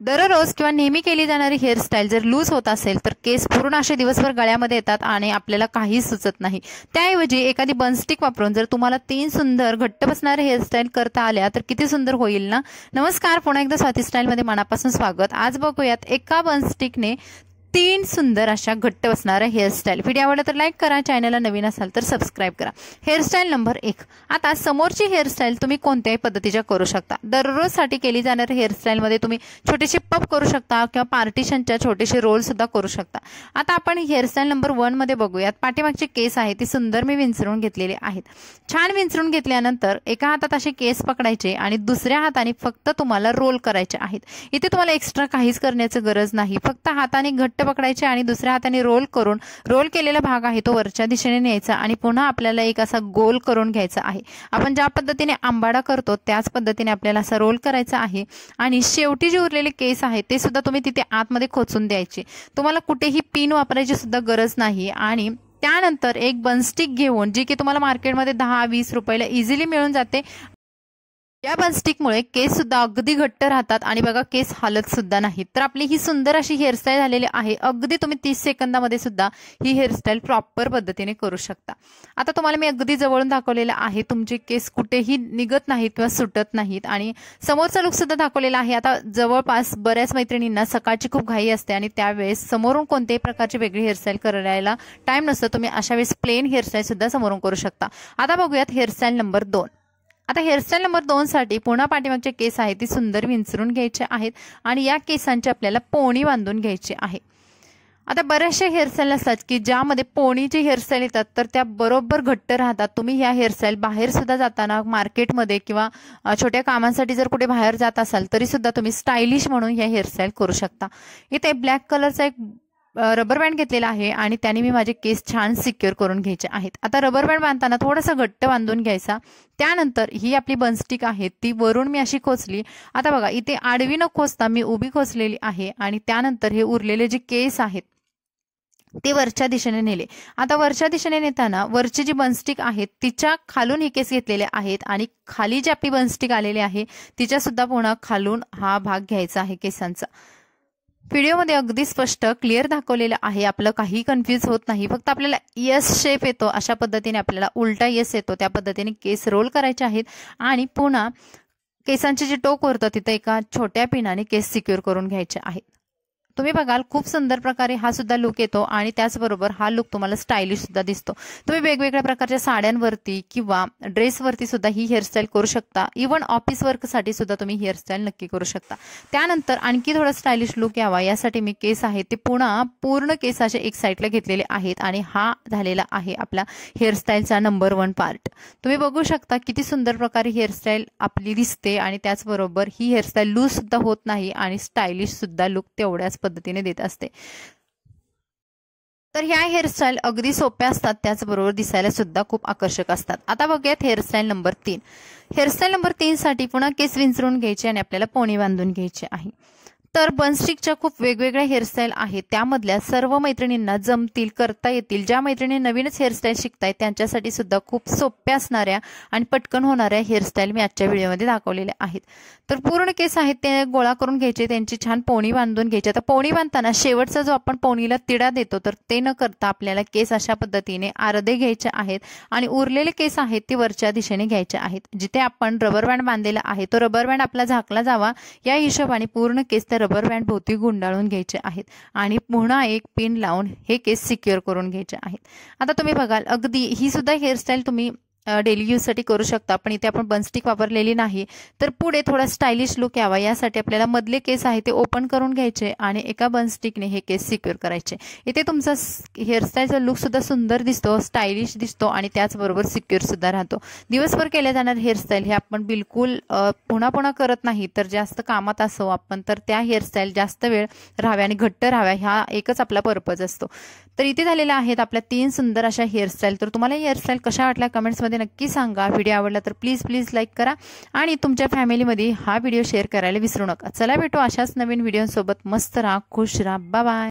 दररोज किंवा नेहमी केली जाणारी हेअरस्टाईल जर लूज होत असेल तर केस पूर्ण असे दिवसभर गळ्यामध्ये येतात आणि आपल्याला काही सुचत नाही। त्याऐवजी एखादी बनस्टिक वापरून जर तुम्हाला 3 सुंदर घट्ट बसणारे हेअरस्टाईल करता आल्या तर किती सुंदर होईल ना। नमस्कार, पुन्हा एकदा स्वाती स्टाईलमध्ये मनापासून स्वागत। आज बघूयात एका बनस्टिकने 3 सुंदर अशा घट्ट बसणाऱ्या हेअरस्टाईल। व्हिडिओ आवडला तर लाईक करा, चॅनलला नवीन असाल तर सबस्क्राइब करा। Hairstyle number 1। आता समोरची हेअरस्टाईल तुम्ही कोणत्याही पद्धतीच्या करू शकता। दररोजसाठी केली जाणाऱ्या हेअरस्टाईल मध्ये तुम्ही छोटेसे पफ करू शकता किंवा पार्टिशनच्या छोटेसे रोल सुद्धा करू शकता। आता आपण हेअरस्टाईल नंबर 1 मध्ये बघूयात। पाठीमागचे केस आहे ते सुंदर मी विंचरून घेतलेले आहेत। छान विंचरून घेतल्यानंतर एका हातात असे केस पकडायचे आणि दुसऱ्या हाताने फक्त तुम्हाला रोल करायचे आहेत। इथे तुम्हाला एक्स्ट्रा काहीच करण्याची गरज नाही, फक्त हाताने घट्ट पकडायचे आणि दुसऱ्या हाताने रोल करून रोल केलेला भाग आहे तो वरच्या दिशेने न्यायचा आणि पुन्हा आपल्याला एक असा गोल करून घ्यायचा आहे। आपण ज्या पद्धतीने आंबाडा करतो त्याच पद्धतीने आपल्याला असा रोल करायचा आहे आणि शेवटी जे उरलेले केस आहेत ते सुद्धा तुम्ही तिथे आतमध्ये खोचून द्यायचे। तुम्हाला कुठेही पिन वापरायची सुद्धा गरज नाही आणि त्यानंतर एक बनस्टिक घेऊन जी की तुम्हाला मार्केटमध्ये 10-20 रुपयाला इझिली मिळून जाते। या बनस्टिकमुळे केस सुद्धा अगदी घट्ट राहतात आणि बघा केस हालत सुद्धा नाहीत। तर आपली ही सुंदर अशी हेअरस्टाईल झालेली आहे। अगदी तुम्ही 30 सेकंदामध्ये सुद्धा ही हेअरस्टाईल प्रॉपर पद्धतीने करू शकता। आता तुम्हाला मी अगदी जवळून दाखवलेला आहे, तुमचे केस कुठेही निघत नाहीत किंवा सुटत नाहीत आणि समोरचा लुक सुद्धा दाखवलेला आहे। आता जवळपास बऱ्याच मैत्रिणींना सकाळची खूप घाई असते आणि त्यावेळेस समोरून कोणत्याही प्रकारची वेगळी हेअरस्टाईल करायला टाइम नसतो, तुम्ही अशा वेळेस प्लेन हेअरस्टाईल सुद्धा समोरून करू शकता। आता बघूयात हेअरस्टाईल नंबर 2। आता हेअरस्टाईल नंबर 2 साठी पुन्हा पाठीमागचे केस आहेत ते सुंदर विंचरून घ्यायचे आहेत आणि या केसांची आपल्याला पोणी बांधून घ्यायची आहे। आता बऱ्याचशा हेअरस्टाईल असतात की ज्यामध्ये पोणीची हेअरस्टाईल येतात तर त्या बरोबर घट्ट राहतात। तुम्ही ह्या हेअरस्टाईल बाहेर सुद्धा जाताना मार्केटमध्ये किंवा छोट्या कामांसाठी जर कुठे बाहेर जात असाल तरी सुद्धा तुम्ही स्टायलिश म्हणून ह्या हेअरस्टाईल करू शकता। इथे ब्लॅक कलरचा एक रबर बँड घेतलेला आहे आणि त्याने मी माझे केस छान सिक्युअर करून घ्यायचे आहेत। आता रबर बँड बांधताना थोडासा घट्ट बांधून घ्यायचा। त्यानंतर ही आपली बनस्टिक आहे ती वरून मी अशी खोचली। आता बघा इथे आडवी न खोचता मी उभी खोचलेली आहे आणि त्यानंतर हे उरलेले जे केस आहेत ते वरच्या दिशेने नेले। आता वरच्या दिशेने नेताना वरची जी बनस्टिक आहे तिच्या खालून हे केस घेतलेले आहेत आणि खाली जी आपली बनस्टिक आलेली आहे तिच्या सुद्धा पुन्हा खालून हा भाग घ्यायचा आहे केसांचा। व्हिडिओमध्ये अगदी स्पष्ट क्लिअर दाखवलेलं आहे, आपलं काही कन्फ्यूज होत नाही। फक्त आपल्याला यस शेप येतो अशा पद्धतीने आपल्याला उलटा यस येतो त्या पद्धतीने केस रोल करायचे आहेत आणि पुन्हा केसांचे जे टोक उरतं तिथे एका छोट्या पिनाने केस सिक्युअर करून घ्यायचे आहेत। तुम्ही बघाल खूप सुंदर प्रकारे हा सुद्धा लुक येतो आणि त्याचबरोबर हा लुक तुम्हाला स्टायलिश सुद्धा दिसतो। तुम्ही वेगवेगळ्या प्रकारच्या साड्यांवरती किंवा ड्रेसवरती सुद्धा ही हेअरस्टाईल करू शकता। इव्हन ऑफिस वर्कसाठी सुद्धा तुम्ही हेअरस्टाईल नक्की करू शकता। त्यानंतर आणखी थोडा स्टायलिश लुक यावा यासाठी मी केस आहे ते पुन्हा पूर्ण केस असे एक साईडला घेतलेले आहेत आणि हा झालेला आहे आपला हेअरस्टाईलचा नंबर 1 पार्ट। तुम्ही बघू शकता किती सुंदर प्रकारे हेअरस्टाईल आपली दिसते आणि त्याचबरोबर ही हेअरस्टाईल लूज सुद्धा होत नाही आणि स्टायलिश सुद्धा लुक तेवढ्याच पद्धतीने देत असते। तर ह्या हेअरस्टाईल अगदी सोप्या असतात, त्याचबरोबर दिसायला सुद्धा खूप आकर्षक असतात। आता बघूयात हेअरस्टाईल नंबर 3। हेअरस्टाईल नंबर 3 साठी पुन्हा केस विंचरून घ्यायचे आणि आपल्याला पोणी बांधून घ्यायचे आहे। तर बनस्टिकच्या खूप वेगवेगळ्या हेअरस्टाईल आहेत, त्यामधल्या सर्व मैत्रिणींना जमतील, करता येतील। ज्या मैत्रिणी नवीनच हेअरस्टाईल शिकतायत त्यांच्यासाठी सुद्धा खूप सोप्या असणाऱ्या आणि पटकन होणाऱ्या हेअरस्टाईल मी आजच्या व्हिडिओमध्ये दाखवलेल्या आहेत। तर पूर्ण केस आहेत ते गोळा करून घ्यायचे, त्यांची छान पोणी बांधून घ्यायची। आता पोणी बांधताना शेवटचा जो आपण पोणीला तिडा देतो तर ते न करता आपल्याला केस अशा पद्धतीने अर्धे घ्यायचे आहेत आणि उरलेले केस आहेत ते वरच्या दिशेने घ्यायचे आहेत। जिथे आपण रबर बँड बांधलेला आहे तो रबर बँड आपला झाकला जावा या हिशोबाने पूर्ण केस त्या रबर बँड भोवती गुंडाळून घ्यायचे आहेत आणि पुन्हा एक पिन लावून हे केस सिक्युअर करून घ्यायचे आहेत। आता तुम्ही बघाल अगदी ही सुद्धा हेअरस्टाईल तुम्ही डेली यूजसाठी करू शकता, पण इथे आपण बनस्टिक वापरलेली नाही। तर पुढे थोडा स्टायलिश लुक यावा यासाठी आपल्याला मधले केस आहे ते ओपन करून घ्यायचे आणि एका बनस्टिकने हे केस सिक्युअर करायचे। इथे तुमचा हेअरस्टाईलचा लुक सुद्धा सुंदर दिसतो, स्टायलिश दिसतो आणि त्याचबरोबर सिक्युअर सुद्धा राहतो। दिवसभर केल्या जाणार हेअरस्टाईल हे आपण बिलकुल पुन्हा पुन्हा करत नाही, तर जास्त कामात असो आपण तर त्या हेअरस्टाईल जास्त वेळ राहाव्या आणि घट्ट राहाव्या हा एकच आपला पर्पज असतो। तर इथे झालेल्या आहेत आपल्या 3 सुंदर अशा हेअरस्टाईल। तर तुम्हाला हेअरस्टाईल कशा वाटल्या कमेंट्समध्ये नक्की सांगा। व्हिडिओ आवडला तर प्लीज लाईक करा आणि तुमच्या फॅमिलीमध्ये हा व्हिडिओ शेअर करायला विसरू नका। चला भेटू अशाच नवीन व्हिडिओसोबत। मस्त राहा, खुश राहा, बाय बाय।